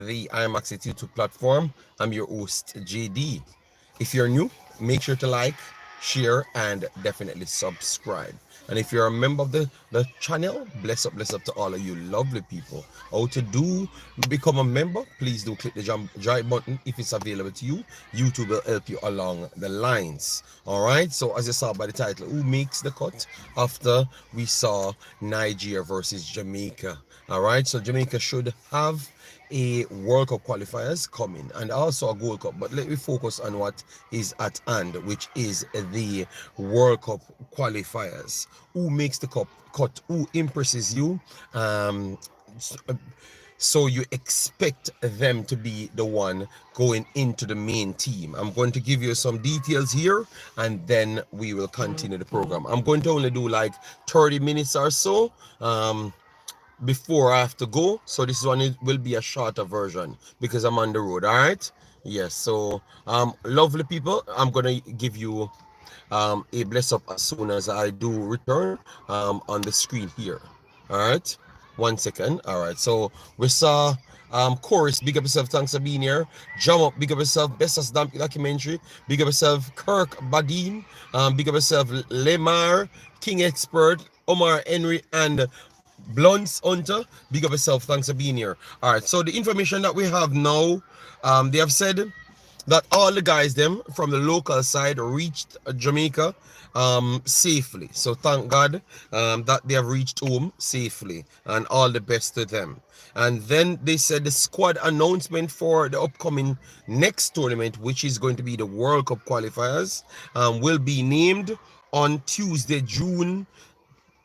the Imaxit YouTube platform. I'm your host, JD. If you're new, make sure to like, share, and definitely subscribe. And if you're a member of the channel, bless up to all of you lovely people. How to do become a member? Please do click the join button if it's available to you. YouTube will help you along the lines. All right. So as you saw by the title, who makes the cut after we saw Nigeria versus Jamaica? All right. So Jamaica should have a World Cup qualifiers coming and also a Gold Cup, but let me focus on what is at hand, which is the World Cup qualifiers. Who makes the cut? Who impresses you? Um, so you expect them to be the one going into the main team. I'm going to give you some details here and then we will continue the program. I'm going to only do like 30 minutes or so. Before I have to go, so this one will be a shorter version because I'm on the road. All right, yes. So lovely people, I'm gonna give you a bless up as soon as I do return on the screen here. All right, 1 second. All right, so we saw Chorus, big up yourself, thanks for being here. Jump up, big up yourself, best as documentary, big up yourself, Kirk Badin, big up yourself, Lemar, King Expert, Omar Henry, and Blunts Hunter, big up yourself. Thanks for being here. All right. So the information that we have now, they have said that all the guys them from the local side reached Jamaica safely. So thank God that they have reached home safely, and all the best to them. And then they said the squad announcement for the upcoming next tournament, which is going to be the World Cup qualifiers, will be named on Tuesday, June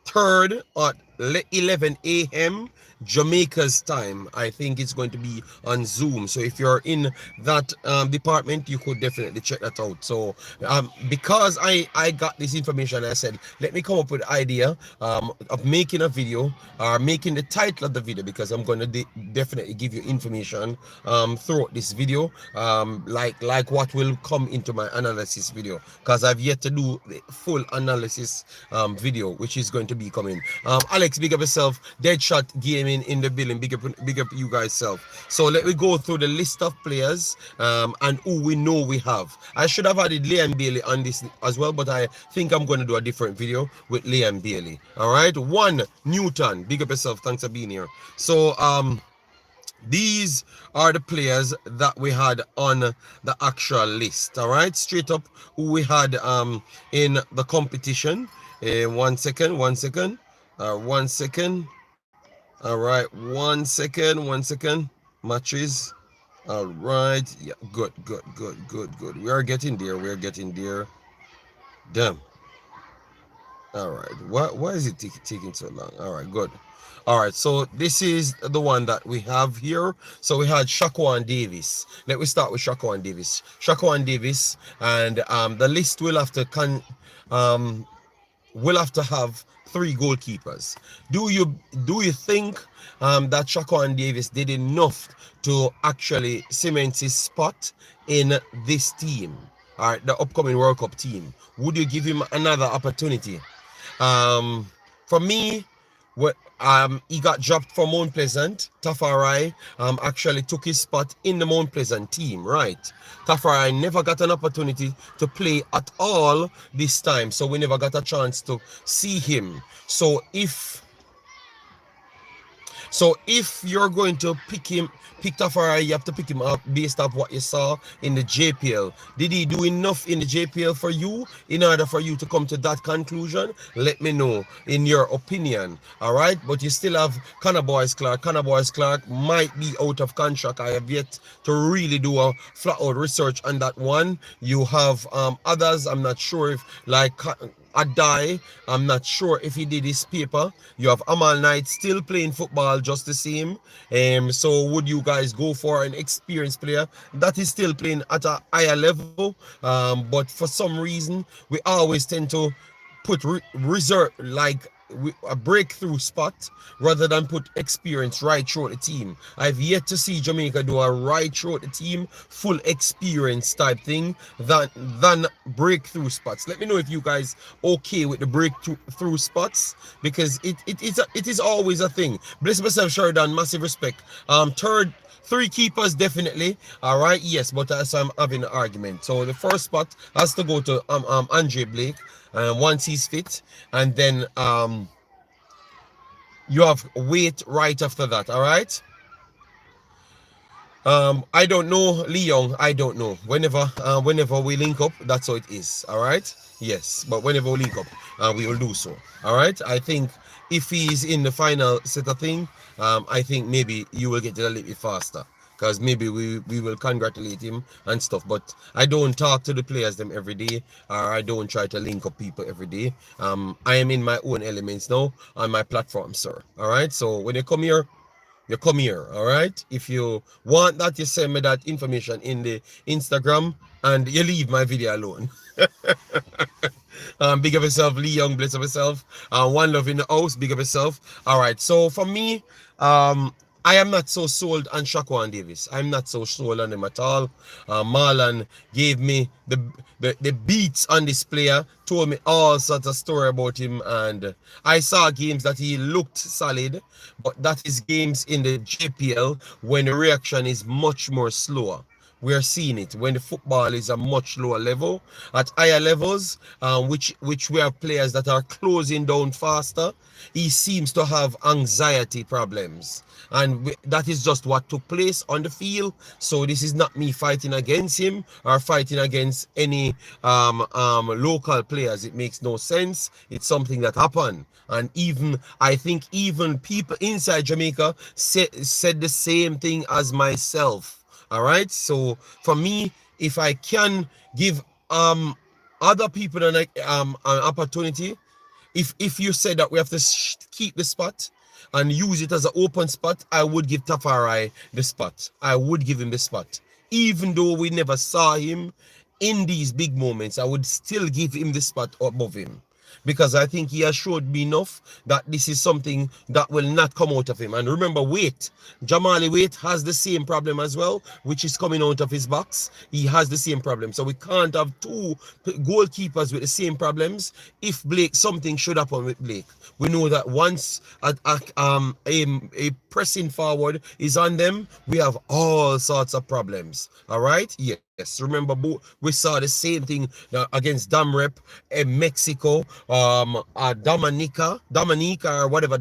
3rd at 11 a.m. Jamaica's time. I think it's going to be on Zoom. So if you're in that department, you could definitely check that out. So because I got this information, I said, let me come up with the idea of making a video or making the title of the video, because I'm going to definitely give you information throughout this video, like what will come into my analysis video, because I've yet to do the full analysis video, which is going to be coming. Alex, big up yourself. Deadshot Gaming in the building. Big up you guys self. So let me go through the list of players and who we know we have. I should have added Liam Bailey on this as well, but I think I'm going to do a different video with Liam Bailey. All right. One Newton. Big up yourself. Thanks for being here. So these are the players that we had on the actual list. All right. Straight up who we had in the competition. 1 second. 1 second. 1 second. All right, 1 second, 1 second. Matches. All right. Yeah, good. We are getting there. We are getting there. Damn. All right. Why is it taking so long? All right, good. All right, so this is the one that we have here. So we had Shaquan Davis. Let me start with Shaquan Davis. Shaquan Davis, and the list will have to will have to have 3 goalkeepers. Do you think that Shaquan Davis did enough to actually cement his spot in this team, all right, the upcoming World Cup team? Would you give him another opportunity? For me, what he got dropped from Mount Pleasant. Tafari actually took his spot in the Mount Pleasant team, right? Tafari never got an opportunity to play at all this time, so we never got a chance to see him. So if you're going to pick Tafari, you have to pick him up based off what you saw in the JPL. Did he do enough in the JPL for you in order for you to come to that conclusion? Let me know in your opinion. All right, but you still have Connor Boyz Clarke. Connor Boyz Clarke might be out of contract. I have yet to really do a flat out research on that one. You have others. I'm not sure if like Adai, I'm not sure if he did his paper. You have Amal Knight still playing football just the same. So would you guys go for an experienced player that is still playing at a higher level? But for some reason, we always tend to put reserve, like a breakthrough spot, rather than put experience right through the team. I've yet to see Jamaica do a right through the team, full experience type thing than breakthrough spots. Let me know if you guys okay with the breakthrough spots, because it is always a thing. Bless myself, Sheridan, massive respect. Three keepers, definitely. All right, yes, but so I'm having an argument. So the first spot has to go to Andre Blake, once he's fit, and then you have Wait right after that. All right. I don't know, Leon. I don't know. Whenever we link up, that's how it is. All right. Yes, but whenever we link up, we will do so. All right. I think if he's in the final set of thing, I think maybe you will get it a little bit faster. Because maybe we will congratulate him and stuff. But I don't talk to the players them every day, or I don't try to link up people every day. I am in my own elements now on my platform, sir. All right. So when you come here, all right? If you want that, you send me that information in the Instagram and you leave my video alone. Big up yourself, Lee Young, bless up yourself. One love in the house, big up yourself. All right, so for me, I am not so sold on Shaquan Davis. I'm not so sold on him at all. Marlon gave me the beats on this player, told me all sorts of story about him, and I saw games that he looked solid, but that is games in the JPL when the reaction is much more slower. We are seeing it when the football is a much lower level. At higher levels, which we have players that are closing down faster, he seems to have anxiety problems, and that is just what took place on the field. So this is not me fighting against him or fighting against any local players. It makes no sense. It's something that happened, and even I think even people inside Jamaica said the same thing as myself. All right. So for me, if I can give other people an opportunity, if you said that we have to keep the spot and use it as an open spot, I would give Tafari the spot. I would give him the spot. Even though we never saw him in these big moments, I would still give him the spot above him. Because I think he has showed me enough that this is something that will not come out of him. And remember, Jamali Wait has the same problem as well, which is coming out of his box. He has the same problem. So we can't have two goalkeepers with the same problems. If something should happen with Blake, we know that once a pressing forward is on them, we have all sorts of problems. All right? Yes. Remember, we saw the same thing against Damrep in Mexico, Dominica, or whatever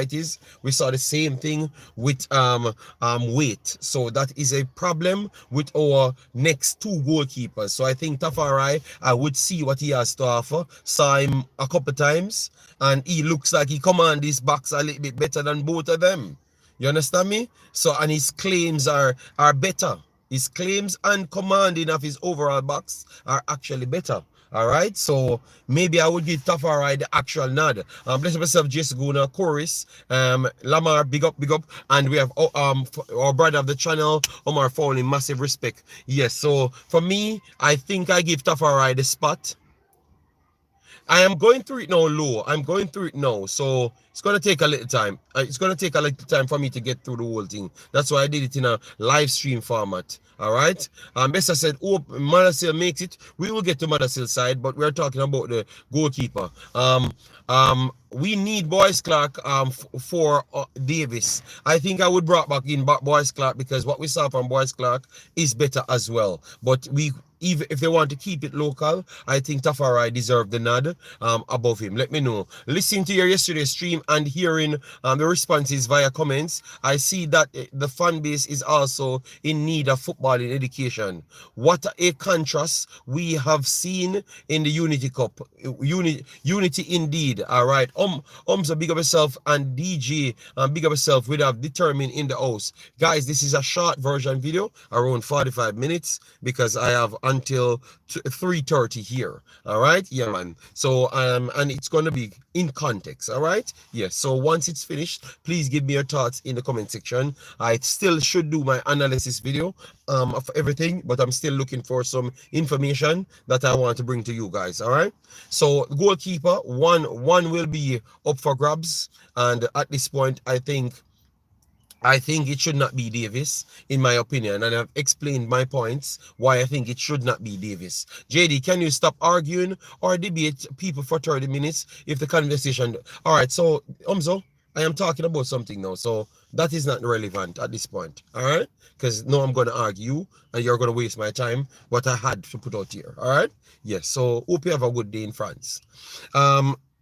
it is. We saw the same thing with Wait. So that is a problem with our next two goalkeepers. So I think Tafari, I would see what he has to offer. Saw him a couple times, and he looks like he commands this box a little bit better than both of them. You understand me? So, and his claims are better. His claims and commanding of his overall box are actually better. All right, so maybe I would give Tafari the actual nod. Bless up yourself, Jason Guna, Chorus, Lamar, big up, and we have our brother of the channel, Omar Fowling, massive respect. Yes, so for me, I think I give Tafari the spot. I am going through it now low. I'm going through it now. So it's going to take a little time. It's going to take a little time for me to get through the whole thing. That's why I did it in a live stream format. All right. Bessa said, oh, Madasil makes it. We will get to Madasil's side, but we're talking about the goalkeeper. We need Boyz Clark for Davis. I think I would brought back in Boyz Clark because what we saw from Boyz Clark is better as well. But even if they want to keep it local, I think Tafari deserved the nod above him. Let me know. Listening to your yesterday's stream and hearing the responses via comments, I see that the fan base is also in need of footballing education. What a contrast we have seen in the Unity Cup. Unity indeed. All right. So big up yourself, and DJ big up yourself. We have determined in the house. Guys, this is a short version video, around 45 minutes, because I have until 3:30 here. All right. Yeah, man. So and it's gonna be in context. All right. Yes. So once it's finished, please give me your thoughts in the comment section. I still should do my analysis video of everything, but I'm still looking for some information that I want to bring to you guys. All right. So goalkeeper, one will be up for grabs, and at this point I think it should not be Davis, in my opinion, and I've explained my points why I think it should not be Davis. JD, can you stop arguing or debate people for 30 minutes if the conversation... All right, so, Umzo, I am talking about something now, so that is not relevant at this point. All right, because now I'm going to argue and you're going to waste my time. What I had to put out here. All right. Yes. So hope you have a good day in France.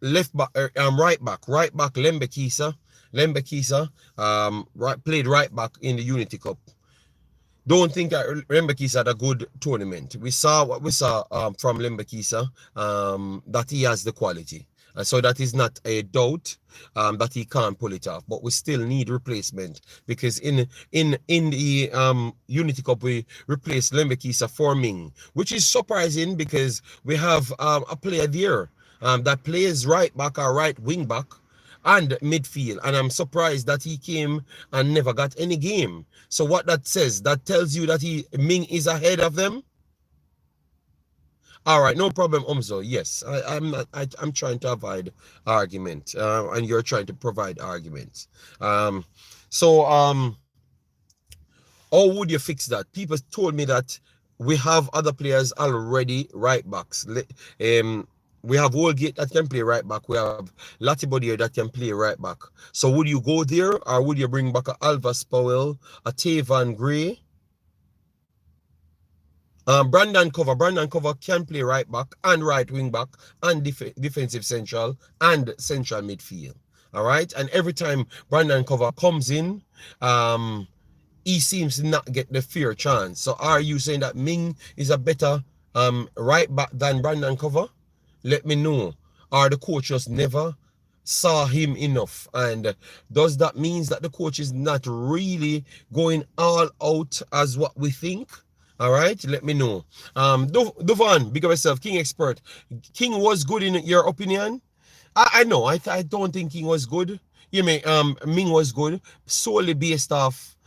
Left back, right back. Lembekisa, played right back in the Unity Cup. Don't think Lembekisa had a good tournament. We saw what we saw from Lembekisa, that he has the quality. So that is not a doubt that he can't pull it off. But we still need replacement because in the Unity Cup we replaced Lembekisa for Ming, which is surprising because we have a player there that plays right back or right wing back and midfield. And I'm surprised that he came and never got any game. So what that says, that tells you that Ming is ahead of them. All right, no problem, Umzo. Yes, I'm not. I'm trying to avoid argument, and you're trying to provide arguments. So how would you fix that? People told me that we have other players already right backs. We have Woolgate that can play right back. We have Latibody that can play right back. So would you go there, or would you bring back a Alvas Powell, a Tavan Gray? Brandon Cover can play right back and right wing back and defensive central and central midfield. All right. And every time Brandon Cover comes in, he seems to not get the fair chance. So are you saying that Ming is a better right back than Brandon Cover? Let me know. Or the coach just never saw him enough? And does that mean that the coach is not really going all out as what we think? All right, let me know. Duvan, big up yourself, King Expert. King was good in your opinion? I know. I don't think King was good. You mean Ming was good solely based off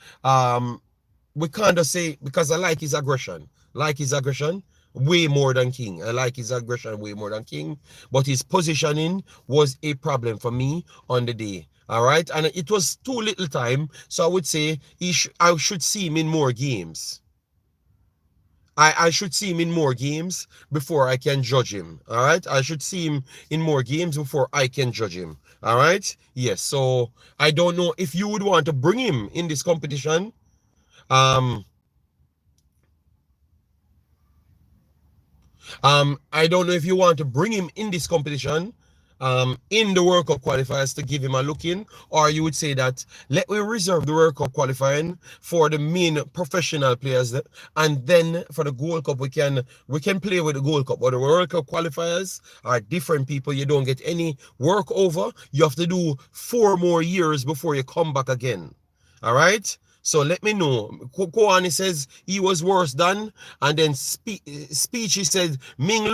we kind of say because I like his aggression. Way more than King. I like his aggression way more than King. But his positioning was a problem for me on the day. All right. And it was too little time. So I would say I should see him in more games. I should see him in more games before I can judge him. All right. I should see him in more games before I can judge him. All right. Yes. So I don't know if you would want to bring him in this competition. I don't know if you want to bring him in this competition, in the World Cup qualifiers to give him a look in, or you would say that let me reserve the World Cup qualifying for the main professional players, and then for the Gold Cup we can play with the Gold Cup. But the World Cup qualifiers are different, people. You don't get any work over. You have to do 4 more years before you come back again. All right. So let me know. Koani says he was worse than, and then speech he said Ming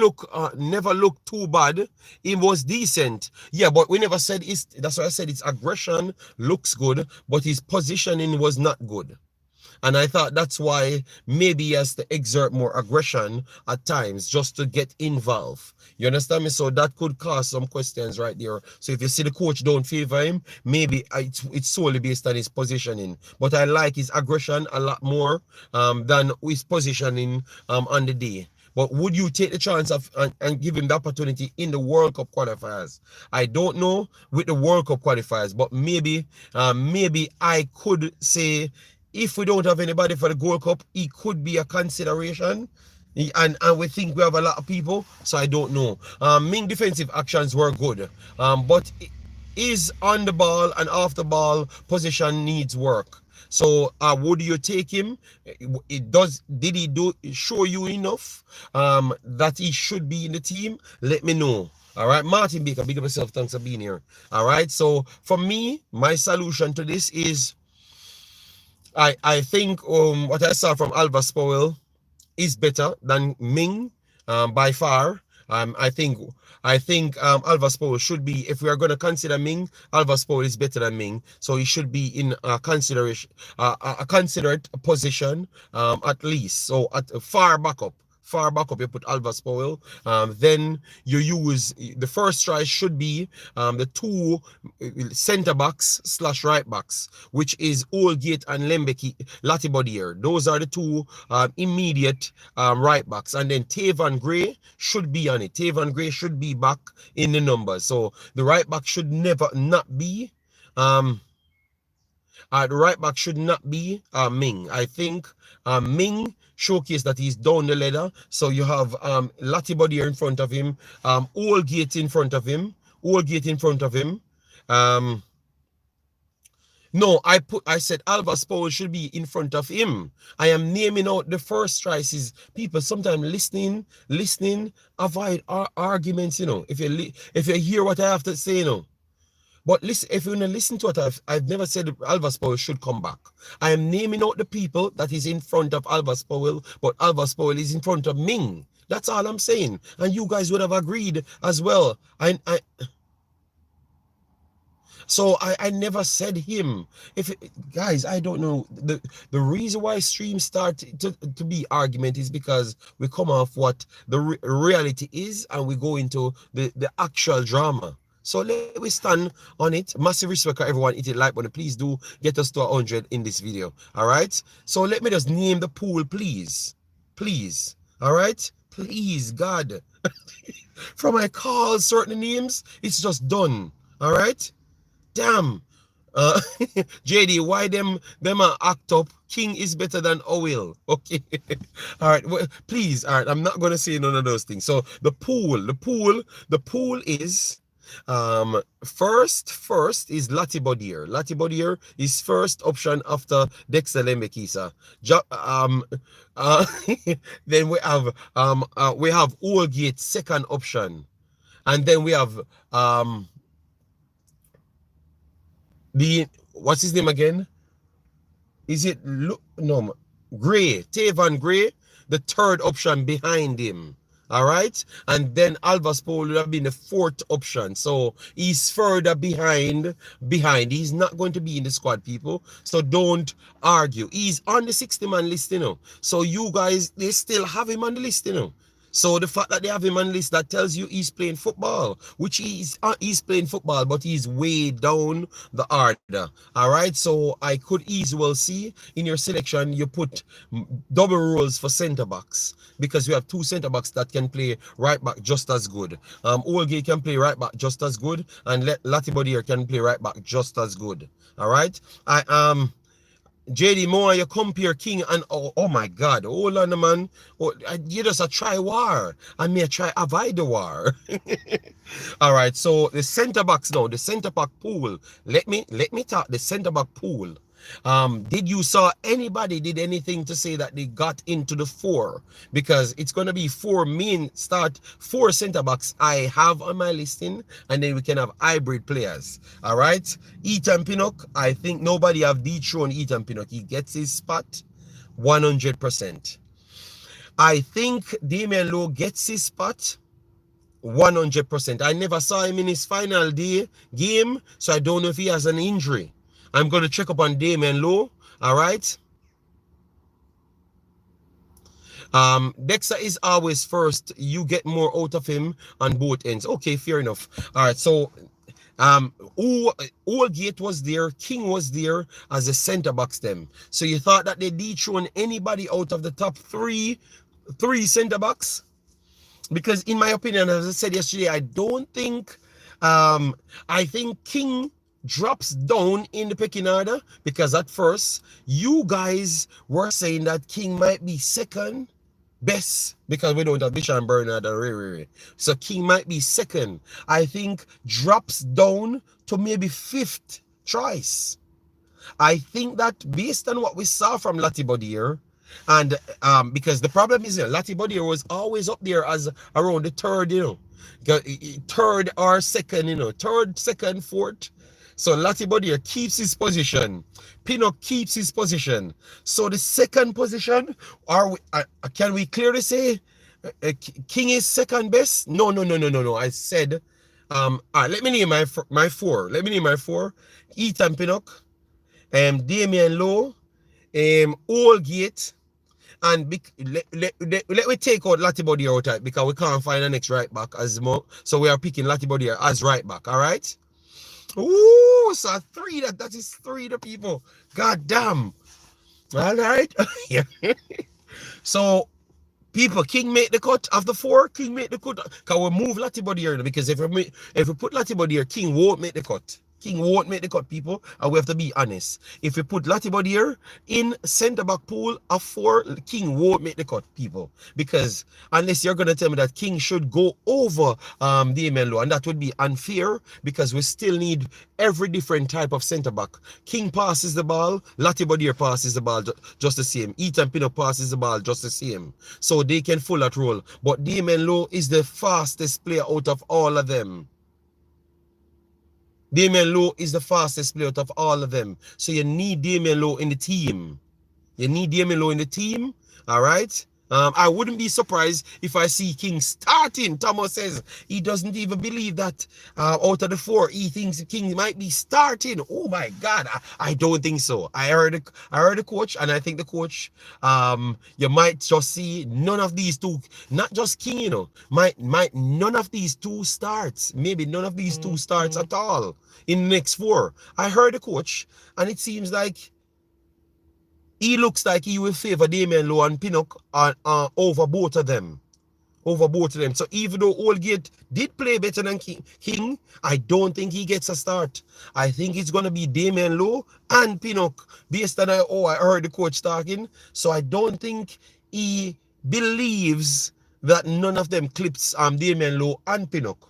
never looked too bad. He was decent. Yeah, but we never said that's why I said his aggression looks good, but his positioning was not good. And I thought that's why maybe he has to exert more aggression at times just to get involved. You understand me? So that could cause some questions right there. So if you see the coach don't favor him, maybe it's solely based on his positioning. But I like his aggression a lot more than his positioning on the day. But would you take the chance of and give him the opportunity in the World Cup qualifiers? I don't know with the World Cup qualifiers, but maybe I could say if we don't have anybody for the Gold Cup, he could be a consideration. And we think we have a lot of people, so I don't know. Ming defensive actions were good, but is on the ball and off the ball position needs work. So would you take him? Did he show you enough that he should be in the team? Let me know. All right, Martin Baker, big up yourself. Thanks for being here. All right, so for me, my solution to this is I think what I saw from Alvas Powell is better than Ming by far. I think Alvas Powell should be, if we are going to consider Ming, Alvas Powell is better than Ming, so he should be in a considered position at least. So at far back up, you put Alvas Powell. Then you use the first choice should be the 2 center backs / right backs, which is Oldgate and Latibodier. Those are the 2 immediate right backs. And then Tavan Gray should be on it. Tavan Gray should be back in the numbers. So the right back should never not be Um, the right back should not be Ming. I think Ming showcased that he's down the ladder. So you have Latibody in front of him, Allgate in front of him, Allgate in front of him. Um, no, I said Alva Spole should be in front of him. I am naming out the first choices. People sometimes listening, avoid arguments. If you hear what I have to say, But listen, if you want to listen to what I've never said Alva Spole should come back. I am naming out the people that is in front of Alva Spole, but Alva Spole is in front of Ming. That's all I'm saying. And you guys would have agreed as well. So I never said him. Guys, I don't know. The reason why streams start to be argument is because we come off what the reality is and we go into the actual drama. So let we stand on it. Massive respect for everyone. Hit it like button. Please do get us to 100 in this video. All right. So let me just name the pool, please. Please. All right. Please, God. From I call certain names, it's just done. All right. Damn. JD, why them act up? King is better than Owl. Okay. All right. Well, please. All right. I'm not gonna say none of those things. So the pool is first is Latibodier. Latibodier is first option after Dexter Lembekisa. Then we have Allgate second option. And then we have what's his name again? Is it no Gray? Tavan Gray, the third option behind him. All right, and then Alvaspole would have been the fourth option. So he's further behind. He's not going to be in the squad, people. So don't argue. He's on the 60-man list, So you guys, they still have him on the list, So the fact that they have him on the list, that tells you he's playing football, which he's playing football, but he's way down the order. All right, so I could easily see in your selection you put double roles for centre backs because you have two centre backs that can play right back just as good. Olgate can play right back just as good, and Latibody can play right back just as good. All right, JD Moore, you compare King and oh my God, hold on, man. You just a try war, and me a try avoid the war. All right, so the centre backs now, the centre back pool. Let me talk the centre back pool. Did you saw anybody did anything to say that they got into the four? Because it's gonna be four centre backs I have on my listing, and then we can have hybrid players. All right, Ethan Pinnock, I think nobody have dethroned Ethan Pinnock. He gets his spot 100%. I think Damian Lowe gets his spot 100%. I never saw him in his final game, so I don't know if he has an injury. I'm going to check up on Damian Lowe. All right. Dexter is always first. You get more out of him on both ends. Okay, fair enough. All right. So, Allgate was there. King was there as a centre backs them. So you thought that they dethroned anybody out of the top three centre backs? Because in my opinion, as I said yesterday, I don't think, I think King drops down in the pecking order, because at first you guys were saying that King might be second best because we don't have Bishan Bernard and Ray. So King might be second. I think drops down to maybe fifth choice. I think that based on what we saw from Latibody, and because the problem is, Latibody was always up there as around the third, third or second, third, second, fourth. So Latibody keeps his position. Pinnock keeps his position. So the second position, can we clearly say King is second best? No. I said, let me name my four. Ethan Pinnock, Damian Lowe, Allgate, and let me take out Latibody out because we can't find the next right back as more. So we are picking Latibody as right back. All right. Ooh, so that is three the people. God damn. All right. Yeah. So people, King made the cut after four. King made the cut. Can we move Latibody here? Because if we put Latibody here, King won't make the cut. King won't make the cut, people, and we have to be honest. If you put Latibody here in centre back pool of 4, King won't make the cut, people, because unless you're gonna tell me that King should go over Damian Lowe, and that would be unfair because we still need every different type of centre back. King passes the ball, Latibody passes the ball just the same. Ethan Pinnock passes the ball just the same, so they can full that role. But Damian Lowe is the fastest player out of all of them. Damian Lowe is the fastest player out of all of them. So you need Damian Lowe in the team. You need Damian Lowe in the team. All right. I wouldn't be surprised if I see King starting. Thomas says he doesn't even believe that out of the 4, he thinks King might be starting. Oh my God, I don't think so. I heard the coach, and I think the coach, you might just see none of these 2, not just King, you know, might none of these 2 starts. Maybe none of these 2 starts at all in the next 4. I heard the coach, and it seems like he looks like he will favor Damian Lowe and Pinnock over both of them. So even though Oldgate did play better than King, I don't think he gets a start. I think it's going to be Damian Lowe and Pinnock based on I heard the coach talking. So I don't think he believes that none of them clips Damian Lowe and Pinnock.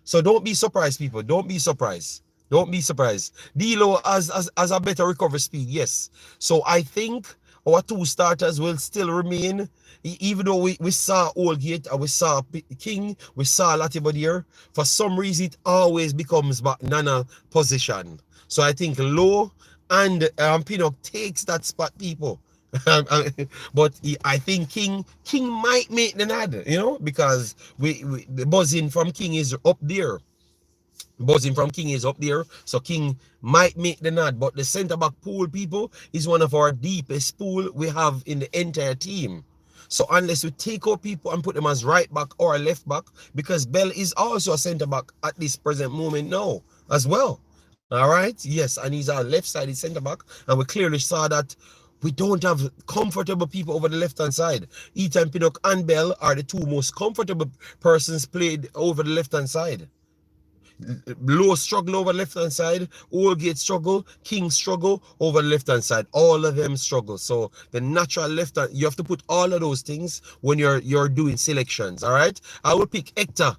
So don't be surprised, people. Don't be surprised. Don't be surprised. D-Lo has a better recovery speed, yes. So I think our 2 starters will still remain, even though we saw Oldgate, we saw King, we saw Latibody. For some reason, it always becomes Nana position. So I think Lowe and Pinnock takes that spot, people. But I think King might make the nod, you know, because the buzzing from King is up there. So King might make the nod, but the centre back pool, people, is one of our deepest pool we have in the entire team. So unless we take out people and put them as right back or left back, because Bell is also a centre back at this present moment now as well. All right, yes, and he's our left-sided centre back, and we clearly saw that we don't have comfortable people over the left-hand side. Ethan Pinnock and Bell are the 2 most comfortable persons played over the left-hand side. Low struggle over the left-hand side, Oldgate struggle, King struggle over the left-hand side. All of them struggle. So the natural left-hand, you have to put all of those things when you're doing selections. All right. I will pick Hector.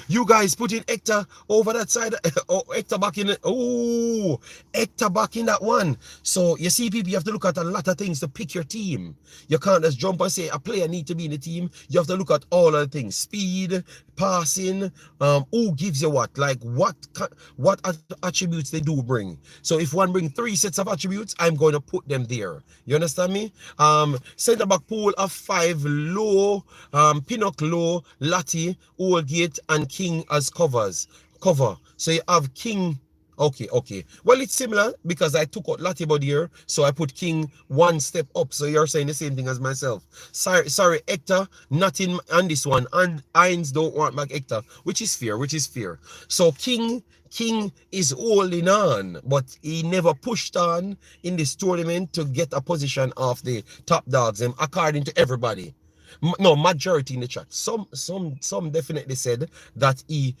You guys put in Hector over that side. Oh, Hector back in it. Oh, Hector back in that one. So you see, people, you have to look at a lot of things to pick your team. You can't just jump and say a player need to be in the team. You have to look at all of the things: speed, passing, who gives you what, like what attributes they do bring. So if one bring 3 sets of attributes, I'm going to put them there. You understand me? Centre back pool of 5: Low, Pinnock, Low, Lati, Oldgate, and King as cover. So you have King. Okay. Well, it's similar because I took out Latibody here, so I put King 1 step up. So you're saying the same thing as myself. Sorry, Hector, not in on this one. And Hines don't want back Hector, which is fair. So King is holding on, but he never pushed on in this tournament to get a position of the top dogs, according to everybody. No, majority in the chat. Some definitely said that he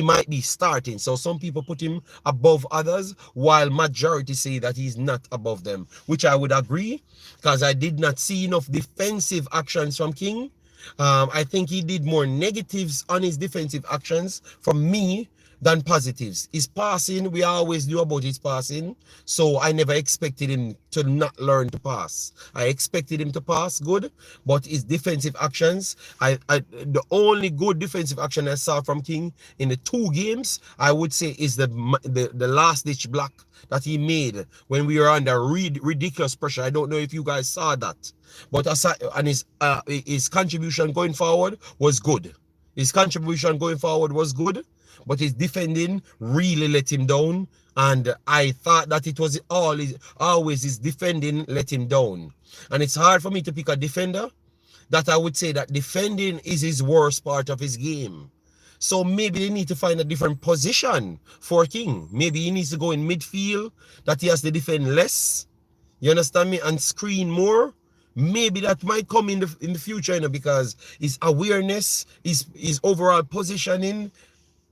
might be starting. So some people put him above others, while majority say that he's not above them, which I would agree, because I did not see enough defensive actions from King. I think he did more negatives on his defensive actions from me than positives. His passing, we always knew about his passing, so I never expected him to not learn to pass. I expected him to pass good, but his defensive actions, the only good defensive action I saw from King in the 2 games, I would say, is the last ditch block that he made when we were under ridiculous pressure. I don't know if you guys saw that, but aside, and his contribution going forward was good. But his defending really let him down, and I thought that it was always his defending let him down. And it's hard for me to pick a defender that I would say that defending is his worst part of his game. So maybe they need to find a different position for King. Maybe he needs to go in midfield, that he has to defend less, you understand me, and screen more. Maybe that might come in the future, you know, because his awareness, his overall positioning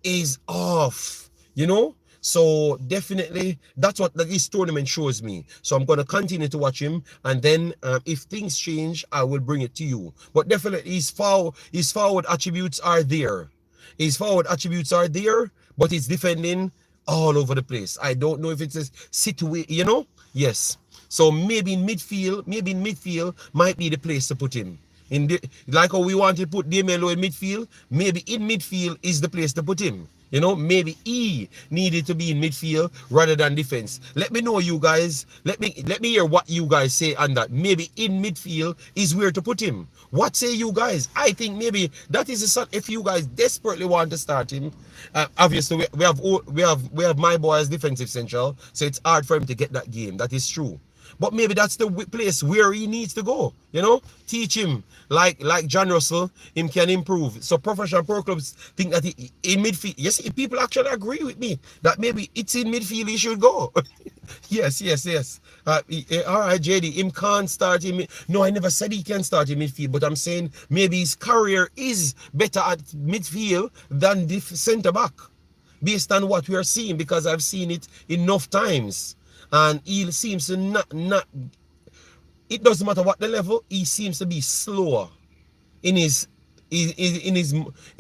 is off. you know. So definitely that's what this tournament shows me. So I'm going to continue to watch him, and then if things change, I will bring it to you. But definitely his forward attributes are there. His forward attributes are there, but it's defending all over the place. I don't know if it's a situation, you know. Yes. So maybe in midfield might be the place to put him. In the, like how we want to put Damian Lowe in midfield, maybe in midfield is the place to put him. You know, maybe he needed to be in midfield rather than defense. Let me know, you guys. Let me hear what you guys say on that. Maybe in midfield is where to put him. What say you guys? I think maybe that is a sort. If you guys desperately want to start him, obviously we have my boy as defensive central, so it's hard for him to get that game. That is true. But maybe that's the place where he needs to go. You know, teach him like John Russell, him can improve. So professional pro clubs think that in midfield. Yes, people actually agree with me that maybe it's in midfield he should go. yes. All right, JD, him can't start him. No, I never said he can start in midfield, but I'm saying maybe his career is better at midfield than the centre back, based on what we are seeing, because I've seen it enough times. And he seems to not it doesn't matter what the level, he seems to be slower in his in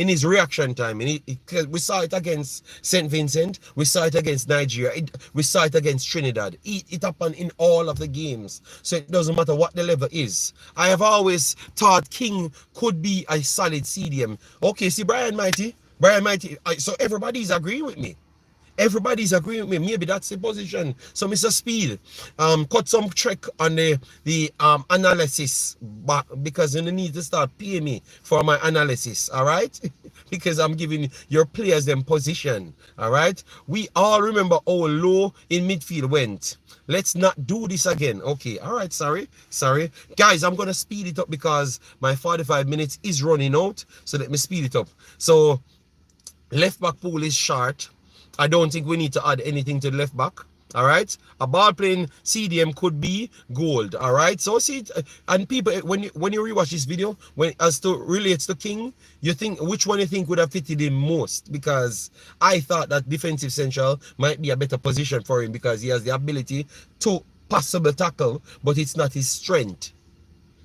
his reaction time. And we saw it against St. Vincent, we saw it against Nigeria, we saw it against Trinidad. It happened in all of the games. So it doesn't matter what the level is. I have always thought King could be a solid CDM. Okay, see Brian Mighty, so everybody's agreeing with me. Everybody's agreeing with me. Maybe that's the position. So Mr. Speed, cut some check on the analysis, but because you need to start paying me for my analysis, all right? Because I'm giving your players them position, all right? We all remember how low in midfield went. Let's not do this again. Okay, all right, sorry. Guys, I'm going to speed it up because my 45 minutes is running out. So let me speed it up. So left back pool is short. I don't think we need to add anything to the left back. All right, a ball playing CDM could be gold. All right, so see, and people, when you rewatch this video, when as to relates to King, you think which one you think would have fitted him most? Because I thought that defensive central might be a better position for him because he has the ability to possible tackle, but it's not his strength,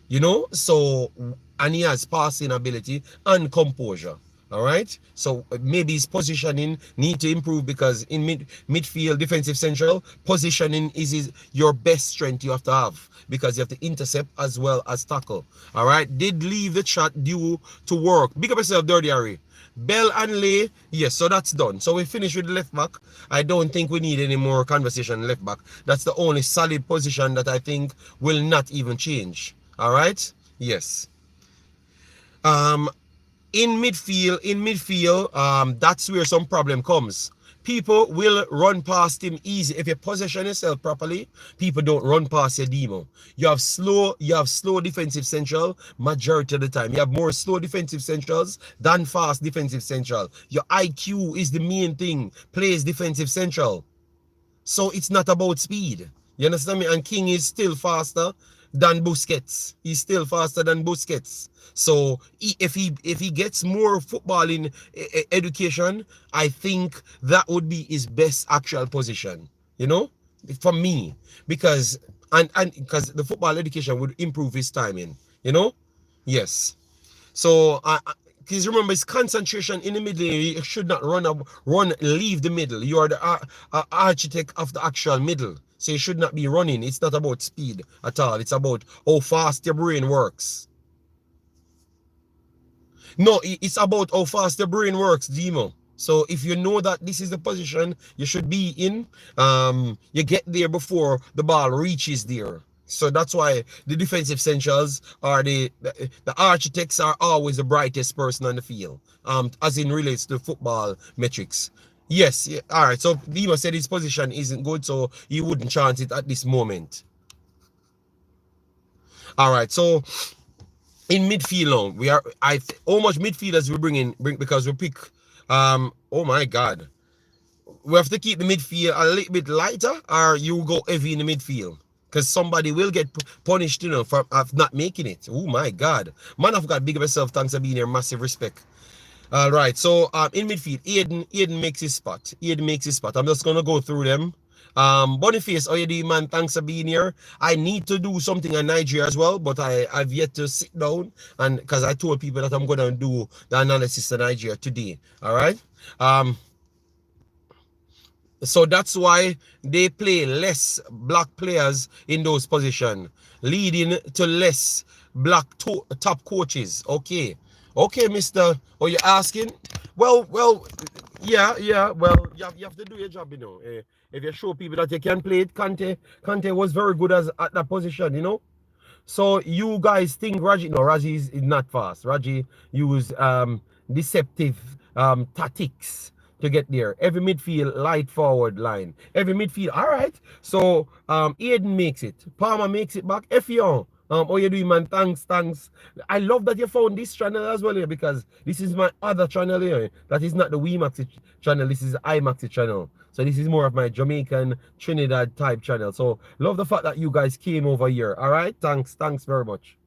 you know. So, and he has passing ability and composure. All right, so maybe his positioning need to improve, because in midfield defensive central, positioning is your best strength you have to have, because you have to intercept as well as tackle. All right, did leave the chat due to work. Big up yourself, Dirty Harry. Bell and Lay, yes, so that's done. So we finished with the left back. I don't think we need any more conversation left back. That's the only solid position that I think will not even change. All right, yes. In midfield, that's where some problem comes. People will run past him easy. If you position yourself properly, people don't run past your demo. You have slow defensive central majority of the time. You have more slow defensive centrals than fast defensive central. Your IQ is the main thing. Plays defensive central. So it's not about speed. You understand me? And King is still faster than Busquets. He's still faster than Busquets. So if he gets more football in education, I think that would be his best actual position, you know, for me, because because the football education would improve his timing, you know. Yes. So because remember, his concentration in the middle. You should not leave the middle. You are the architect of the actual middle. So you should not be running. It's not about speed at all. It's about how fast your brain works. No, it's about how fast your brain works, Demo. So if you know that this is the position you should be in, you get there before the ball reaches there. So that's why the defensive centrals are the architects are always the brightest person on the field, as in relates to football metrics. Yes, yeah, all right. So Demo said his position isn't good, so he wouldn't chance it at this moment. All right, so in midfield now, we are how much midfielders we bring because we pick oh my god. We have to keep the midfield a little bit lighter, or you go heavy in the midfield. Because somebody will get punished, you know, for not making it. Oh my god. Man of God, big up yourself. Thanks for being here. Massive respect. All right. So in midfield, Aiden makes his spot. Aiden makes his spot. I'm just gonna go through them. Boniface, how you doing, man? Thanks for being here. I need to do something in Nigeria as well, but I've yet to sit down and because I told people that I'm gonna do the analysis in Nigeria today. All right. Um, so that's why they play less black players in those positions, leading to less black top coaches. Okay. Okay, Mister. Oh, you're asking? Well, yeah. Well, you have to do your job, you know. If you show people that you can play it, Kante was very good as at that position, you know. So you guys think Raji? No, Raji is not fast. Raji use deceptive tactics to get there. Every midfield light forward line. Every midfield. All right. So Aiden makes it. Palmer makes it back. Effion. Oh, you doing, man? Thanks. I love that you found this channel as well here because this is my other channel here. That is not the Wemaxit channel. This is Imaxit channel. So this is more of my Jamaican Trinidad type channel. So love the fact that you guys came over here. All right. Thanks very much.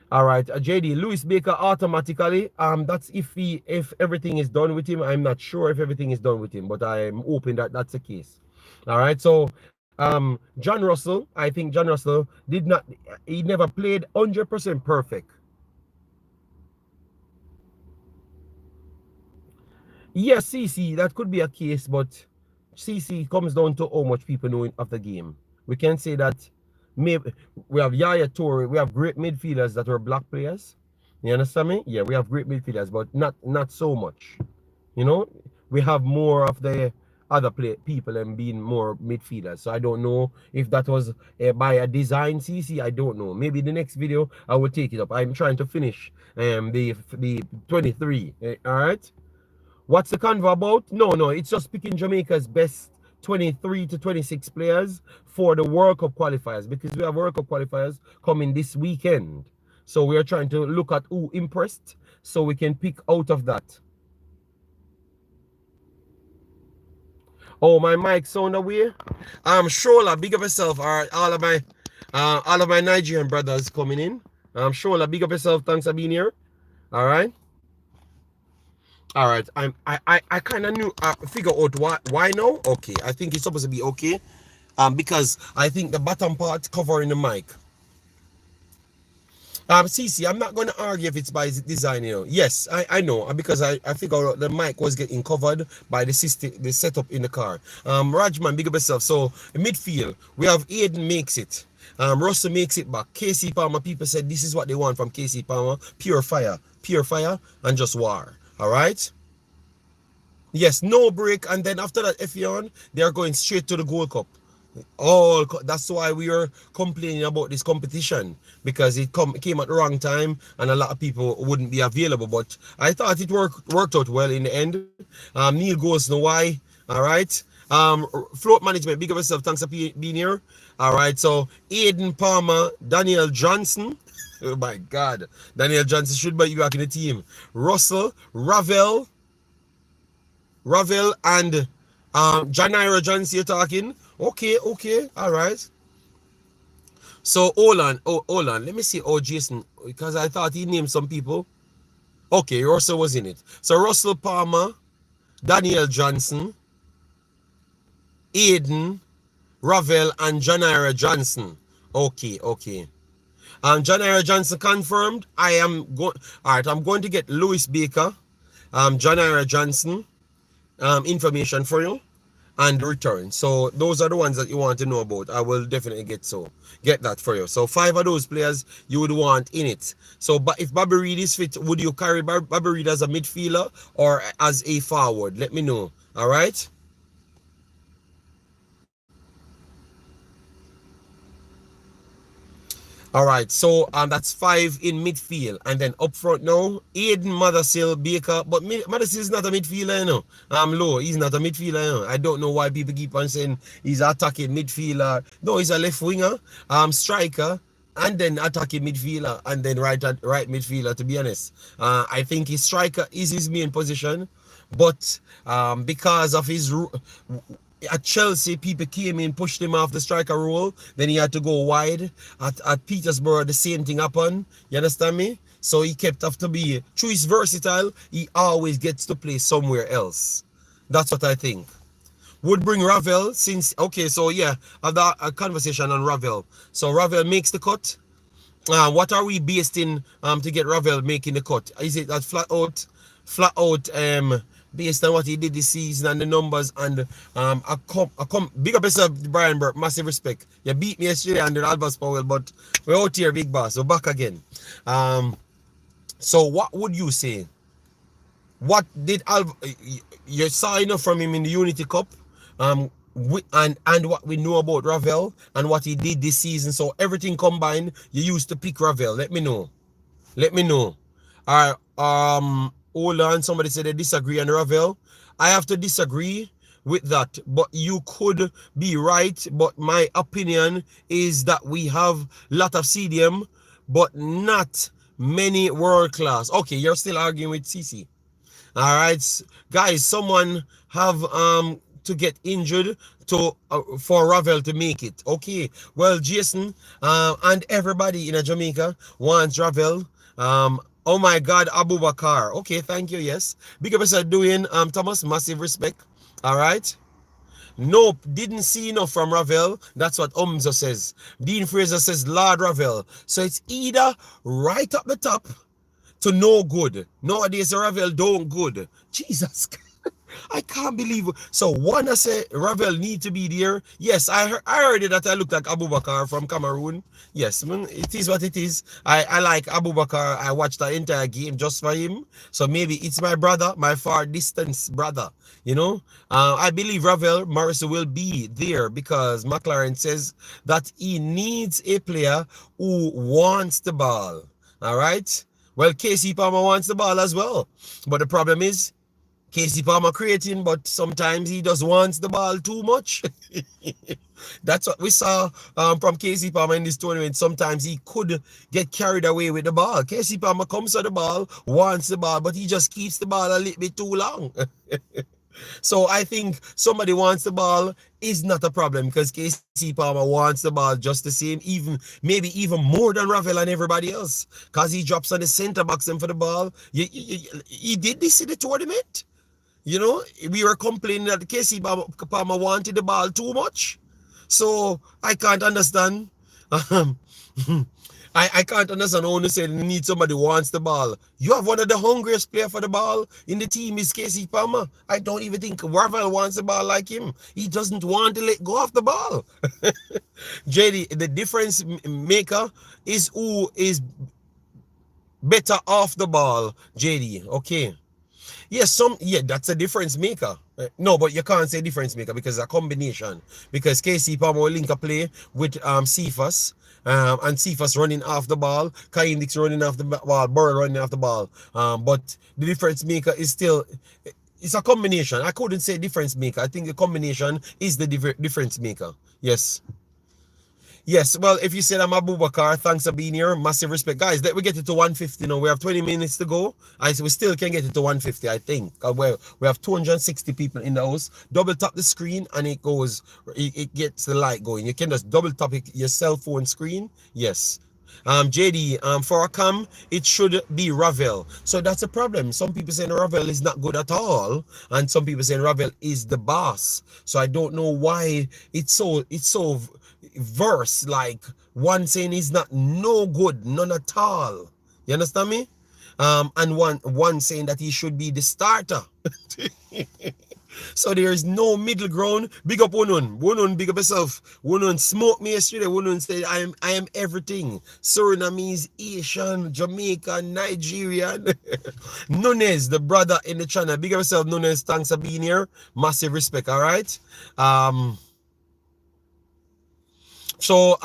All right, JD Lewis Baker automatically. That's if everything is done with him. I'm not sure if everything is done with him, but I'm hoping that that's the case. All right, so John Russell. I think John Russell did not. He never played 100% perfect. Yes, CC, that could be a case, but CC comes down to how much people know of the game. We can say that maybe we have Yaya Toure, we have great midfielders that were black players. You understand me? Yeah, we have great midfielders, but not so much. You know, we have more of the other people and being more midfielders. So I don't know if that was by a design, CC. I don't know. Maybe the next video I will take it up. I'm trying to finish the 23. All right. What's the convo about? No, it's just picking Jamaica's best 23 to 26 players for the World Cup qualifiers because we have World Cup qualifiers coming this weekend. So we are trying to look at who impressed so we can pick out of that. Oh, my mic sound away. Shola, big up yourself. All right, all of my Nigerian brothers coming in. Shola, big up yourself. Thanks for being here. All right. All right, I kind of knew figure out why now. Okay, I think it's supposed to be okay, because I think the bottom part covering the mic. CC, I'm not going to argue if it's by design, you know. Yes, I know, because I figured out the mic was getting covered by the system, the setup in the car. Rajman, big up yourself. So midfield, we have Aiden makes it. Russell makes it back. KC Palmer, people said this is what they want from KC Palmer: pure fire, and just war. All right. Yes, no break, and then after that, Effion, they are going straight to the Gold Cup. That's why we were complaining about this competition because it came at the wrong time and a lot of people wouldn't be available. But I thought it worked out well in the end. Neil goes no why. All right. Float management, big up yourself. Thanks for being here. All right. So Aiden Palmer, Daniel Johnson. Oh my God, Daniel Johnson should be back in the team. Russell, Ravel, and Janira Johnson, you're talking. Okay, all right. So hold on. Let me see. Oh, Jason, because I thought he named some people. Okay, Russell was in it. So Russell Palmer, Daniel Johnson, Aiden, Ravel, and Janira Johnson. Okay. Janira Johnson confirmed. I'm going to get Lewis Baker, Janira Johnson, information for you and return. So those are the ones that you want to know about. I will definitely get that for you. So 5 of those players you would want in it. So but if Bobby Reid is fit, would you carry Bobby Reid as a midfielder or as a forward? Let me know. All right. All right, so that's 5 in midfield, and then up front now, Aiden, Mothersill, Baker, but Mothersill is not a midfielder, you know. Low, he's not a midfielder, you know. I don't know why people keep on saying he's attacking midfielder. No, he's a left winger, striker, and then attacking midfielder, and then right midfielder. To be honest, I think his striker is his main position, but because of his At Chelsea, people came in, pushed him off the striker role. Then he had to go wide. At Petersburg, the same thing happened. You understand me? So he kept have to be, through his versatile, he always gets to play somewhere else. That's what I think. Would bring Ravel since, okay, so yeah, a conversation on Ravel. So Ravel makes the cut. What are we based in to get Ravel making the cut? Is it that flat out based on what he did this season and the numbers and big up yourself, Brian Burke, massive respect. You beat me yesterday under Albus Powell, but we're out here, big boss. We're back again. So what would you say? What did you saw enough from him in the Unity Cup? And what we know about Ravel and what he did this season. So everything combined, you used to pick Ravel. Let me know. Let me know. Hold on. Somebody said they disagree on Ravel. I have to disagree with that, but you could be right. But my opinion is that we have a lot of CDM, but not many world class. Okay, you're still arguing with CC. All right, guys, someone have to get injured to for Ravel to make it. Okay, well, Jason and everybody in Jamaica wants Ravel. Oh my God, Abu Bakar. Okay, thank you. Yes, big up yourself doing Thomas. Massive respect. All right. Nope, didn't see enough from Ravel. That's what Umzo says. Dean Fraser says Lord Ravel. So it's either right up the top to no good. Nowadays, Ravel don't good. Jesus, I can't believe it. So one I say Ravel need to be there. Yes, I heard it that I looked like Abu Bakar from Cameroon. Yes, it is what it is. I like Abu Bakar. I watched the entire game just for him. So maybe it's my brother, my far distance brother. You know, I believe Ravel Morrison will be there because McLaren says that he needs a player who wants the ball. All right. Well, Casey Palmer wants the ball as well. But the problem is, Casey Palmer creating, but sometimes he just wants the ball too much. That's what we saw from Casey Palmer in this tournament. Sometimes he could get carried away with the ball. Casey Palmer comes to the ball, wants the ball, but he just keeps the ball a little bit too long. So I think somebody wants the ball is not a problem because KC Palmer wants the ball just the same, even maybe even more than Ravel and everybody else, because he drops on the center box and for the ball. He did this in the tournament. You know, we were complaining that KC Palmer wanted the ball too much. So I can't understand. I can't understand how you say you need somebody who wants the ball. You have one of the hungriest player for the ball in the team is Casey Palmer. I don't even think Ravel wants the ball like him. He doesn't want to let go of the ball. JD, the difference maker is who is better off the ball, JD. Okay. Yes, that's a difference maker. No, but you can't say difference maker because it's a combination. Because KC Palmer will link a play with Cephas, and Cephas running off the ball, Kaim Dix running off the ball, Burrow running off the ball. But the difference maker is still, it's a combination. I couldn't say difference maker. I think the combination is the difference maker. Yes. Yes, well, if you said I'm Abu Bakar, thanks for being here. Massive respect. Guys, let me get it to 150 now. We have 20 minutes to go. We still can get it to 150, I think. We have 260 people in the house. Double tap the screen and it gets the light going. You can just double tap your cell phone screen. Yes. JD, for a cam, it should be Ravel. So that's a problem. Some people saying Ravel is not good at all, and some people saying Ravel is the boss. So I don't know why it's so verse, like one saying he's not no good, none at all. You understand me? And one saying that he should be the starter. So there is no middle ground. Big up Wunun, big up yourself. Wunun smoked me yesterday. Wunun said I am everything. Surinamese, Asian, Jamaican, Nigerian. Nunes, the brother in the channel. Big up yourself, Nunes. Thanks for being here. Massive respect, all right? So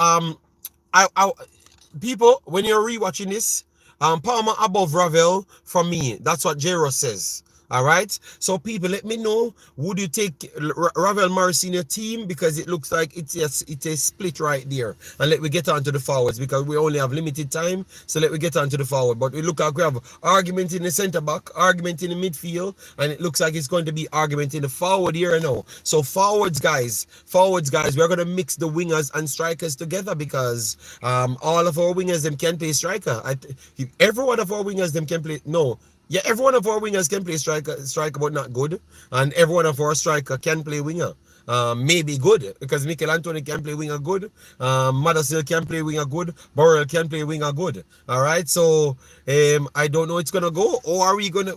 people, when you're rewatching this, Palmer above Ravel from me. That's what Jero says. All right. So people, let me know. Would you take Ravel Morris in your team? Because it looks like it's a split right there. And let me get on to the forwards because we only have limited time. So let me get on to the forward. But we look like we have argument in the centre back, argument in the midfield, and it looks like it's going to be argument in the forward here now. So forwards, guys, we're gonna mix the wingers and strikers together because all of our wingers them can play striker. Every one of our wingers them can play. No. Yeah, every one of our wingers can play striker, but not good. And every one of our striker can play winger. Maybe good because Mikel Anthony can play winger good. Madasil can play winger good. Burrell can play winger good. All right, so I don't know it's gonna go. Or are we gonna?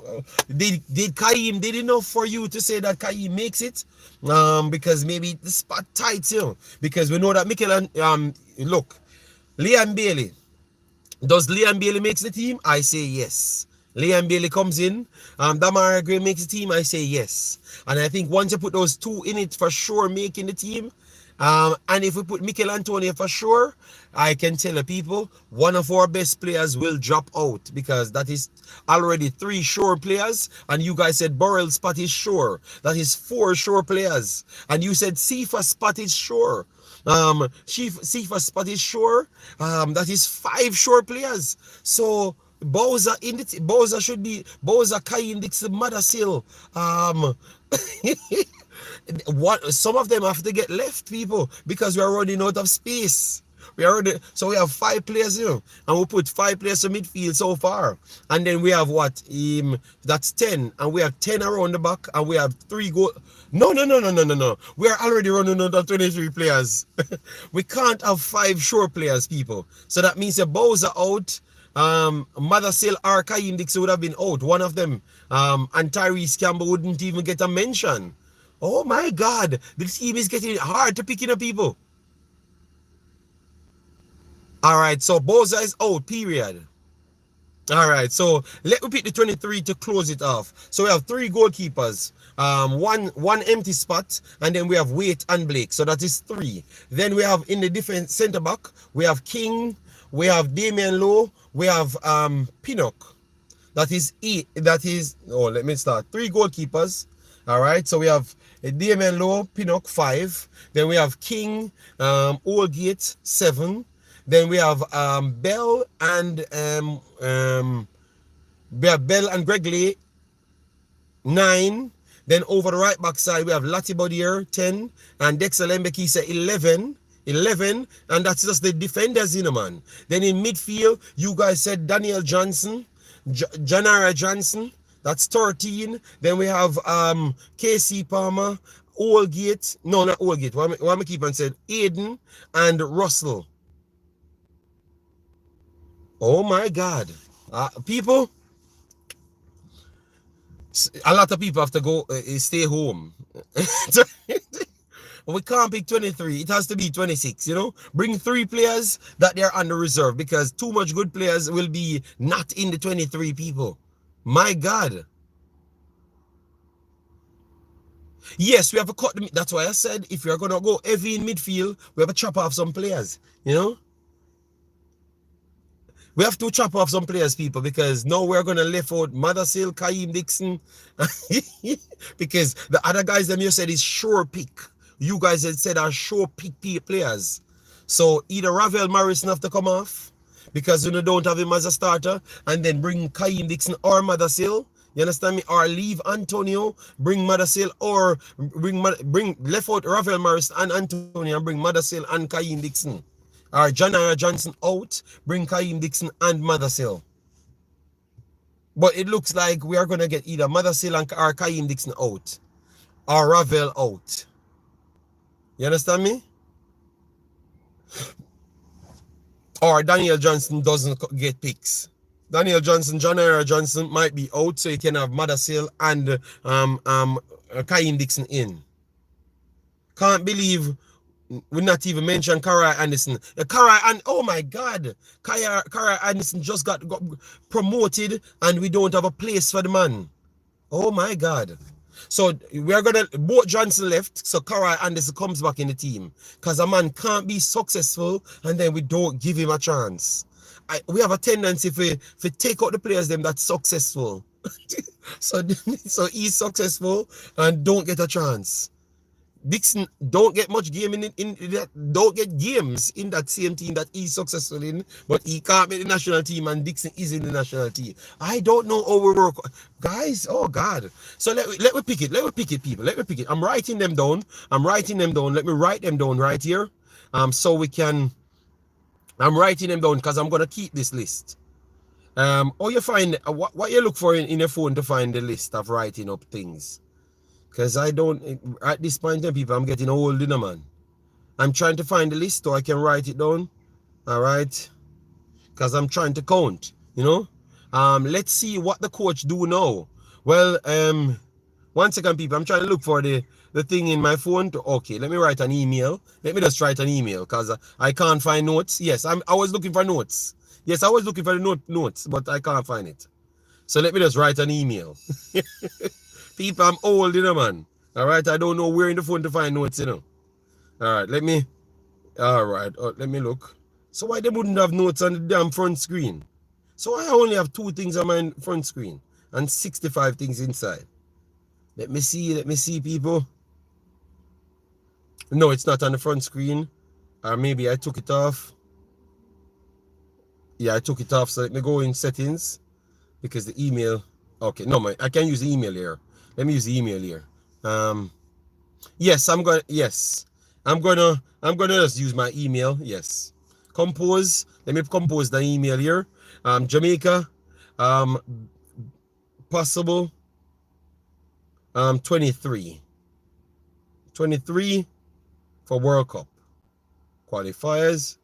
Did Kaim did enough for you to say that Kaim makes it? Because maybe the spot tight, you know. Because we know that Mikel look, Liam Bailey. Does Liam Bailey makes the team? I say yes. Liam Bailey comes in. Damara Gray makes the team. I say yes. And I think once you put those two in it for sure making the team, and if we put Mikel Antonio for sure, I can tell the people one of our best players will drop out because that is already 3 sure players. And you guys said Burrell spot is sure. That is 4 sure players. And you said Sifa spot is sure. Sifa spot is sure. That is 5 sure players. So Bowser in the Bowser should be Bowser, Kayin, Dixon, Madasil. Some of them have to get left, people, because we are running out of space. So we have 5 players here, and we put 5 players in midfield so far, and then we have what? That's 10, and we have 10 around the back, and we have 3 goal. No. We are already running out of 23 players. We can't have 5 sure players, people. So that means the Bowser out. Madasil or Kaim Dixon would have been out. One of them. And Tyrese Campbell wouldn't even get a mention. Oh my God. The team is getting hard to pick in, people. Alright, so Boza is out, period. Alright, so let me pick the 23 to close it off. So we have 3 goalkeepers. One empty spot, and then we have Wait and Blake. So that is 3. Then we have in the defense centre back, we have King, we have Damian Lowe, we have Pinnock. That is let me start. 3 goalkeepers. Alright, so we have Damian Lowe, Pinnock 5. Then we have King, Oldgate 7. Then we have Bell and Gregley 9. Then over the right back side we have Latibodier 10 and Dexter Lembekisa 11, and that's just the defenders, you know, man. Then in midfield you guys said Daniel Johnson, Janara Johnson, that's 13. Then we have KC Palmer, Oldgate, no, not Oldgate, what am I keep on saying, Aiden and Russell. Oh my God. People, a lot of people have to go stay home. We can't pick 23. It has to be 26, you know. Bring 3 players that they're on the reserve because too much good players will be not in the 23 people. My God. Yes, we have to cut them. That's why I said if you're going to go heavy in midfield, we have to chop off some players, you know. We have to chop off some players, people, because now we're going to left out Madasil, Kaim Dixon. Because the other guys them you said is sure pick. You guys had said are sure pick players. So either Ravel Morrison have to come off because you don't have him as a starter, and then bring Kaim Dixon or Madasil. You understand me? Or leave Antonio, bring Madasil, or bring left out Ravel Morrison and Antonio and bring Madasil and Kaim Dixon. Or Janara Johnson out, bring Kaim Dixon and Madasil. But it looks like we are going to get either Madasil or Kaim Dixon out, or Ravel out. You understand me? Or Daniel Johnson doesn't get picks. Daniel Johnson, Janara Johnson might be out, so you can have Madasil and Kaim Dixon in. Can't believe we not even mention Karai Anderson. Oh my God, Karai Anderson just got promoted and we don't have a place for the man. Oh my God. So we're gonna both Johnson left, so Karai Anderson comes back in the team. Because a man can't be successful and then we don't give him a chance. We have a tendency if we take out the players them that's successful. So so he's successful and don't get a chance. Dixon don't get much game in that, don't get games in that same team that he's successful in, but he can't make the national team and Dixon is in the national team. I don't know how we work, guys. Oh God. So let me pick it. Let me pick it, people. Let me pick it. I'm writing them down. I'm writing them down. Let me write them down right here. So we can. I'm writing them down because I'm gonna keep this list. Or you find what you look for in your phone to find the list of writing up things. Because I don't, at this point in people, I'm getting old, you know, man. I'm trying to find the list so I can write it down. All right. Because I'm trying to count, you know. Let's see what the coach do now. Well, 1 second, people. I'm trying to look for the thing in my phone. Okay, let me write an email. Let me just write an email because I can't find notes. Yes, I was looking for notes. Yes, I was looking for the notes, but I can't find it. So let me just write an email. People, I'm old, you know, man. All right, I don't know where in the phone to find notes, you know. All right, let me look. So why they wouldn't have notes on the damn front screen? So I only have 2 things on my front screen and 65 things inside. Let me see, people. No, it's not on the front screen. Or maybe I took it off. Yeah, I took it off. So let me go in settings because the email. Okay, no, man, I can use the email here. Let me use the email here. Yes, I'm gonna just use my email. Yes. Compose. Let me compose the email here. Jamaica. Possible. 23. 23 for World Cup. Qualifiers.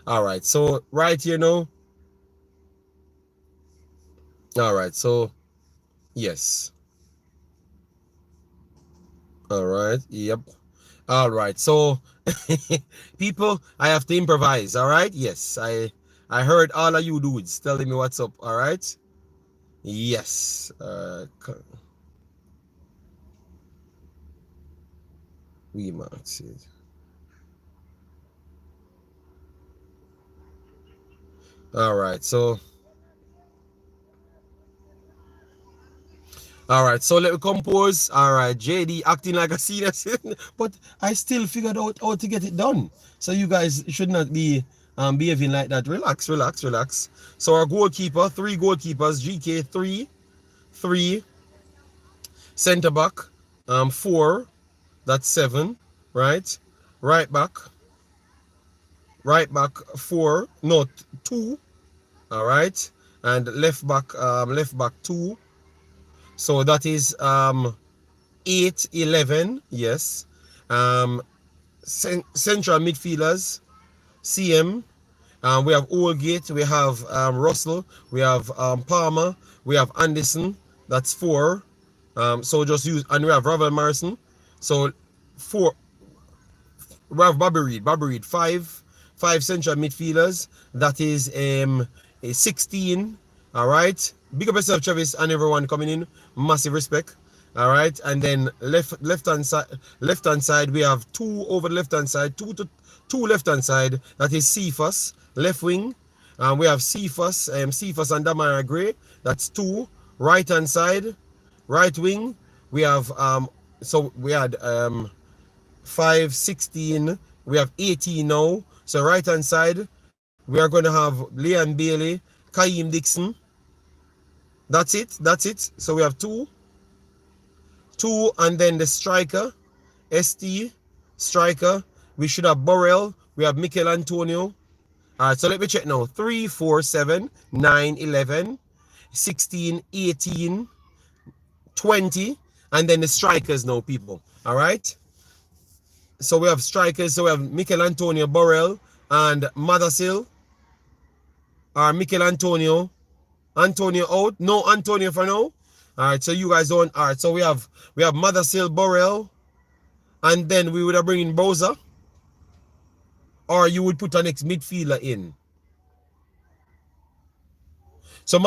All right. So right here now. All right. So yes. All right. Yep. All right. So people, I have to improvise. All right. Yes. I heard all of you dudes telling me what's up. All right. Yes. Wemaxit. All right. So. All right, so let me compose. All right, JD acting like a senior citizen, but I still figured out how to get it done. So you guys should not be behaving like that. Relax, relax, relax. So our goalkeeper, 3 goalkeepers, GK 3, center back, 4, that's 7, right? Right back, 4, no 2, all right, and left back 2. So that is 8, 11, yes. Central midfielders, CM. We have Oldgate, we have Russell, we have Palmer, we have Anderson, that's 4. So just use, and we have Ravel Morrison. So 4. We have Bobby Reed, 5 central midfielders. That is a 16. All right. Big up yourself, Travis, and everyone coming in. Massive respect. All right. And then left hand side, we have 2 over the left hand side, 2 left hand side. That is Cephas, left wing. We have Cephas and Damara Gray. That's 2. Right hand side, right wing. We have so we had 5, 16. We have 18 now. So right hand side, we are going to have Leon Bailey, Kaim Dixon. That's it. So we have 2, and then the striker, ST striker. We should have Borrell. We have Mikel Antonio. All right, so let me check now. 3, 4, 7, 9, 11, 16, 18, 20, and then the strikers now, people. All right. So we have strikers. So we have Mikel Antonio, Borrell, and Madasil. Or Mikel Antonio. Antonio out. No Antonio for now. All right. So you guys don't. All right. So we have Madasil, Borrell, and then we would have bring in Bowser. Or you would put an next midfielder in. So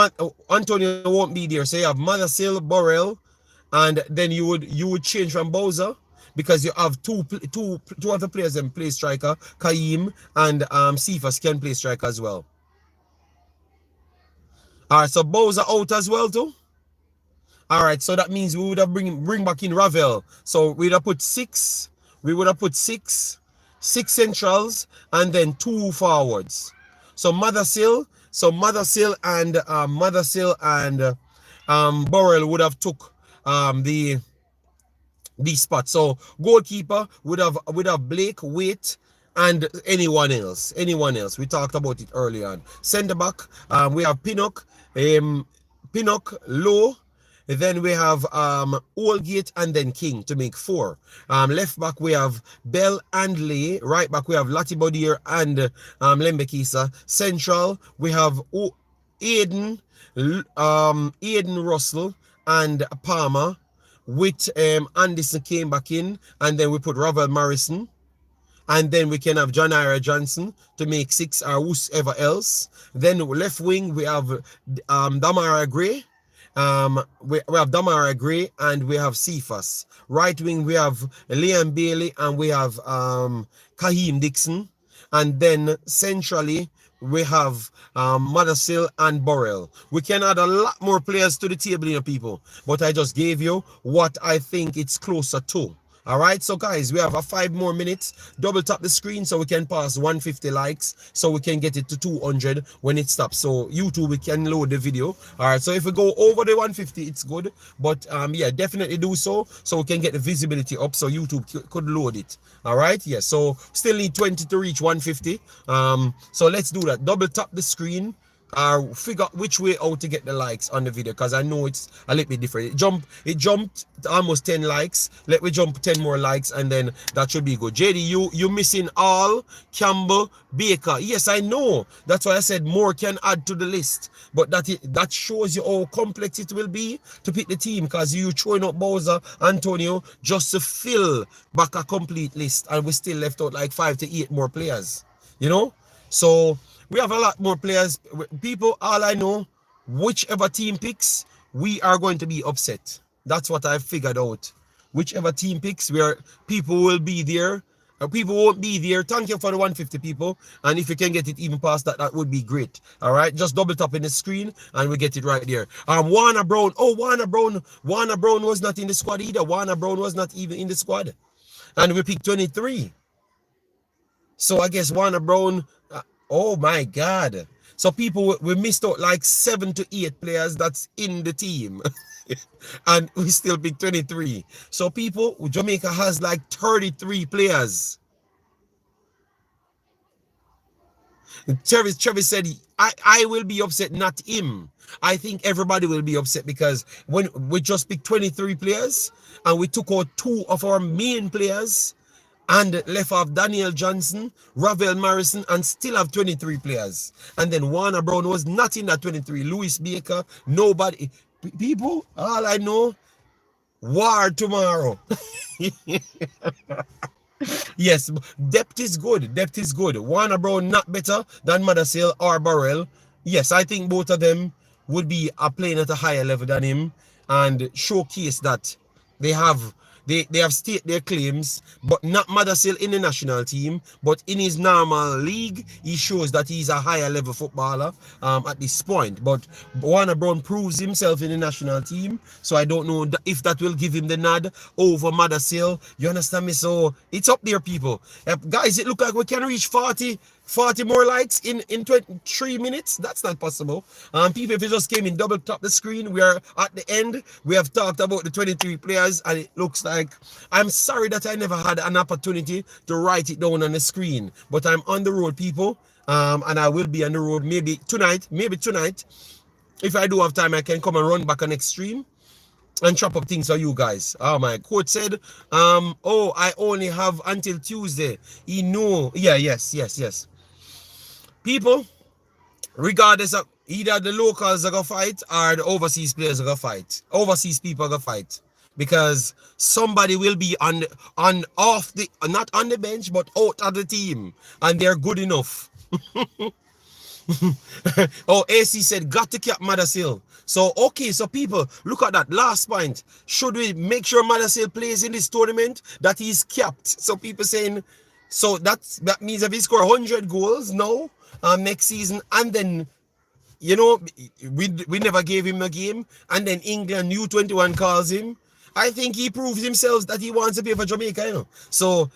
Antonio won't be there. So you have Madasil, Borrell, and then you would change from Bowser. Because you have two other players that play striker, Kaim and Cephas can play striker as well. All right, so Boyz are out as well too. All right, so that means we would have bring back in Ravel. So we'd have put six. We would have put six centrals, and then two forwards. So Mothersill and Burrell would have took the spot. So goalkeeper would have Blake, Waite, and anyone else. Anyone else. We talked about it earlier on. Centre back, we have Pinnock, Low. Then we have Oldgate and then King to make four. Left back we have Bell and Lay. Right back we have Latibodier and Lembekisa. Central we have Aiden, Aiden Russell and Palmer. With Anderson came back in, and then we put Ravel Morrison, and then we can have John Ira Johnson to make six or whoever else. Then left wing we have Damara Gray. We have Damara Gray and we have Cephas. Right wing we have Liam Bailey and we have Kaheem Dixon. And then centrally we have Mothersill and Burrell. We can add a lot more players to the table, you know, people. But I just gave you what I think it's closer to. All right, so guys, we have a 5 more minutes. Double tap the screen so we can pass 150 likes, so we can get it to 200 when it stops. So YouTube, we can load the video. All right, so if we go over the 150, it's good. But yeah, definitely do so we can get the visibility up, so YouTube could load it. All right, yes. Yeah, so still need 20 to reach 150. So let's do that. Double tap the screen. Figure out which way out to get the likes on the video, because I know it's a little bit different. It jumped almost 10 likes. Let me jump 10 more likes, and then that should be good. JD, you missing all Campbell Baker. Yes, I know. That's why I said more can add to the list. But that shows you how complex it will be to pick the team, because you throwing up Bowser, Antonio, just to fill back a complete list, and we still left out like 5 to 8 more players. You know? So we have a lot more players. People, all I know, whichever team picks, we are going to be upset. That's what I've figured out. Whichever team picks, where people will be there. People won't be there. Thank you for the 150 people. And if you can get it even past that, that would be great. All right. Just double tap in the screen and we get it right there. Warner Brown. Oh, Warner Brown was not in the squad either. Warner Brown was not even in the squad. And we picked 23. So I guess Warner Brown, oh my God. So people, we missed out like 7 to 8 players that's in the team. And we still pick 23. So people, Jamaica has like 33 players. Travis said, I will be upset, not him. I think everybody will be upset, because when we just picked 23 players and we took out 2 of our main players, and left off Daniel Johnson, Ravel Morrison, and still have 23 players. And then Warner Brown was not in that 23. Louis Baker, nobody. People, all I know, war tomorrow. Yes, depth is good. Depth is good. Warner Brown not better than Mothersill or Burrell. Yes, I think both of them would be playing at a higher level than him, and showcase that they have staked their claims, but not Mothersill in the national team, but in his normal league, he shows that he's a higher level footballer at this point. But Warner Brown proves himself in the national team, so I don't know if that will give him the nod over Mothersill. You understand me? So it's up there, people. Guys, it look like we can reach 40 more likes in 23 minutes. That's not possible. People, if you just came in, double tap the screen. We are at the end. We have talked about the 23 players, and it looks like, I'm sorry that I never had an opportunity to write it down on the screen, but I'm on the road, people, and I will be on the road maybe tonight. If I do have time, I can come and run back on next stream and chop up things for you guys. Oh, my coach said, oh, I only have until Tuesday. He knew. Yeah, yes. People, regardless of either the locals are gonna fight or the overseas players are gonna fight. Overseas people are gonna fight. Because somebody will be off the, not on the bench, but out of the team. And they're good enough. Oh, AC said, got to cap Mothersill. So, okay, so people, look at that. Last point. Should we make sure Mothersill plays in this tournament, that he's capped? So people saying, so that means if he score 100 goals now, next season, and then you know, we never gave him a game, and then England U21 calls him. I think he proves himself that he wants to play for Jamaica, you know. So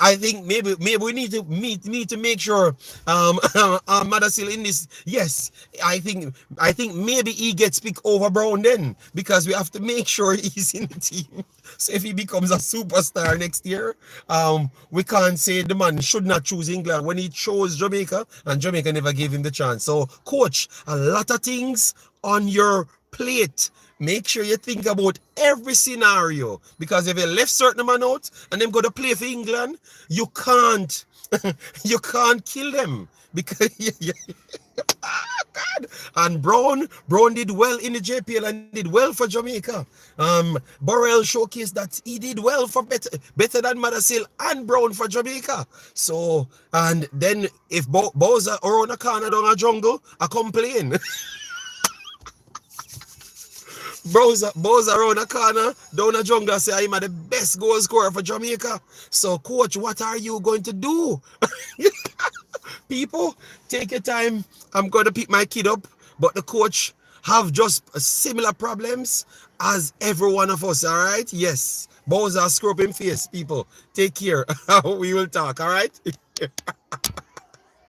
I think maybe we need to make sure Madasil in this. Yes, I think maybe he gets picked over Brown then, because we have to make sure he's in the team. So if he becomes a superstar next year, we can't say the man should not choose England when he chose Jamaica, and Jamaica never gave him the chance. So coach, a lot of things on your plate. Make sure you think about every scenario, because if you left certain man out and them go to play for England, you can't you can't kill them, because God. And Brown did well in the JPL and did well for Jamaica. Burrell showcased that he did well for better than Madasil and Brown for Jamaica. So, and then if Boyz are around a corner down a jungle, I complain. Boyz around the corner, down the jungle, say I'm the best goal scorer for Jamaica. So, coach, what are you going to do? People, take your time. I'm going to pick my kid up, but the coach have just similar problems as every one of us, all right? Yes, Boyz are scrubbing face, people. Take care. We will talk, all right?